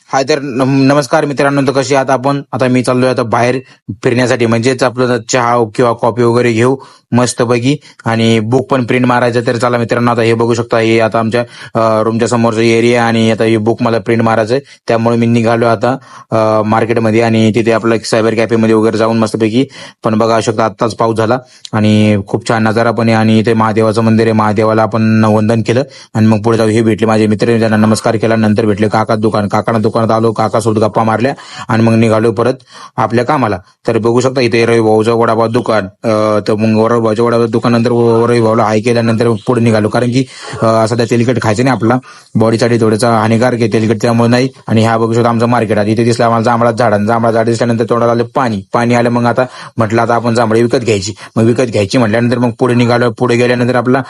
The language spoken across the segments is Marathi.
हाय तर नमस्कार मित्रांनो. तर कशी आहात आपण? आता मी चाललोय आता बाहेर फिरण्यासाठी, म्हणजेच आपलं चहा किंवा कॉफी वगैरे घेऊ मस्तपैकी, आणि बुक पण प्रिंट मारायचं. तर चला मित्रांनो, आता हे बघू शकता, हे आता आमच्या रूमच्या समोरचा एरिया, आणि आता हे बुक मला प्रिंट मारायचंय. त्यामुळे मी निघालो आता मार्केटमध्ये, आणि तिथे आपलं एक सायबर कॅफेमध्ये वगैरे जाऊन मस्तपैकी. पण बघा शकता, आत्ताच पाऊस झाला आणि खूप छान नजारा पण आहे, आणि इथे महादेवाचं मंदिर आहे. महादेवाला आपण वंदन केलं आणि मग पुढे जाऊ. हे भेटले माझे मित्र, त्यांना नमस्कार केला. नंतर भेटले काका काकांना दुकानात आलो, काकासोबत गप्पा मारल्या आणि मग निघालो परत आपल्या कामाला. तर बघू शकता इथे रवी भाऊचं वडापाव दुकान. तर मग रवी भाऊच्या वडापाव दुकान नंतर रवी भाऊला हाय केल्यानंतर पुढे निघालो, कारण की सध्या तेलकट खायचं नाही, आपला बॉडीसाठी थोडंसं हानिकारक आहे तेलकट, त्यामुळे नाही. आणि हा बघू शकता आमचं मार्केट आहे. इथे दिसला आम्हाला जांभळा झाड दिसल्यानंतर तोंडाला आलं पाणी आलं. मग आता म्हटलं आता आपण जांभळे विकत घ्यायची. मग विकत घ्यायची म्हटल्यानंतर मग पुढे निघालो. पुढे गेल्यानंतर आपला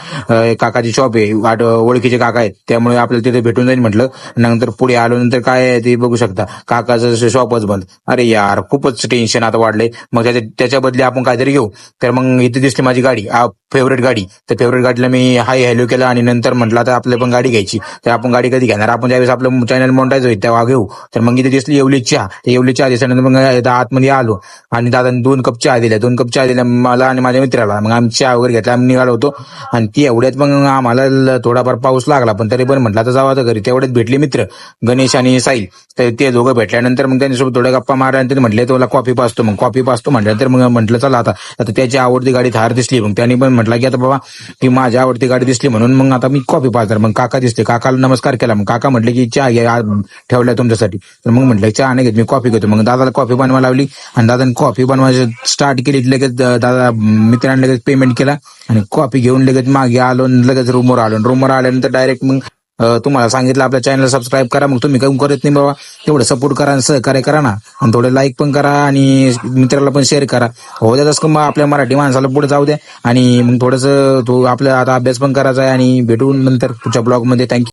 काकाची शॉप आहे, ओळखीचे काका आहेत, त्यामुळे आपल्याला तिथे भेटून जाईल म्हटलं. नंतर पुढे आलो, नंतर काय आहे ते बघू शकता, काकाचं शॉपच बंद. अरे यार, खूपच टेन्शन आता वाढलंय. मग त्याच्या बदली आपण काहीतरी घेऊ. तर मग इथे दिसली माझी गाडी, फेवरेट गाडी. तर फेवरेट गाडीला मी हाय हॅलो केलं, आणि नंतर म्हटलं आता आपल्याला पण गाडी घ्यायची. तर आपण गाडी कधी घेणार? आपण ज्यावेळेस आपलं चॅनल मोनिटाईज होईल तेव्हा घेऊ. तर मग इथे दिसली येवली चहा. तर येवली चहा दिसल्यानंतर मग आतमध्ये आलो, आणि दादाने 2 कप चहा दिल्या मला आणि माझ्या मित्राला. मग आम्ही चहा वगैरे घेतला, आम्ही निघालो होतो. आणि ती एवढ्यात मग आम्हाला थोडाफार पाऊस लागला, पण तरी पण म्हटलं आता जाऊ आता घरी. तेवढ्यात भेटले मित्र गणेश आणि साईल. तर ते दोघं भेटल्यानंतर मग त्यांच्यासोबत थोड्या गप्पा मारल्यानंतर म्हटले तुला कॉफी पाचतो म्हटल्यानंतर मग म्हटलं चला आता त्याची आवडती गाडी थार दिसली. मग त्यांनी पण म्हटलं की आता बाबा की माझी आवडती गाडी दिसली म्हणून मग आता मी कॉफी पाचणार. मग काका दिसले, काकाला नमस्कार केला. मग काका म्हटले की चहा घ्या ठेवलाय तुमच्यासाठी. तर मग म्हटलं चहा नाही घेत, मी कॉफी घेतो. मग दादाला कॉफी बनवायला लावली, आणि दादाने कॉफी बनवायची स्टार्ट केली. लगेच दादा मित्रांनी लगेच पेमेंट केला, आणि कॉफी घेऊन लगेच मागे आलो, लगेच रूमवर आल्यानंतर डायरेक्ट मग तुम्हाला सांगितलं आपल्या चॅनल सबस्क्राईब करा. मग तुम्ही काही करत नाही बाबा, तेवढं सपोर्ट करा आणि सहकार्य करा ना, आणि थोडं लाईक पण करा, आणि मित्राला पण शेअर करा. हो द्या तसं मग आपल्या मराठी माणसाला पुढे जाऊ द्या. आणि मग थोडंसं तो आपला आता अभ्यास पण करायचा आहे, आणि भेटून नंतर पुढच्या ब्लॉगमध्ये. थँक्यू.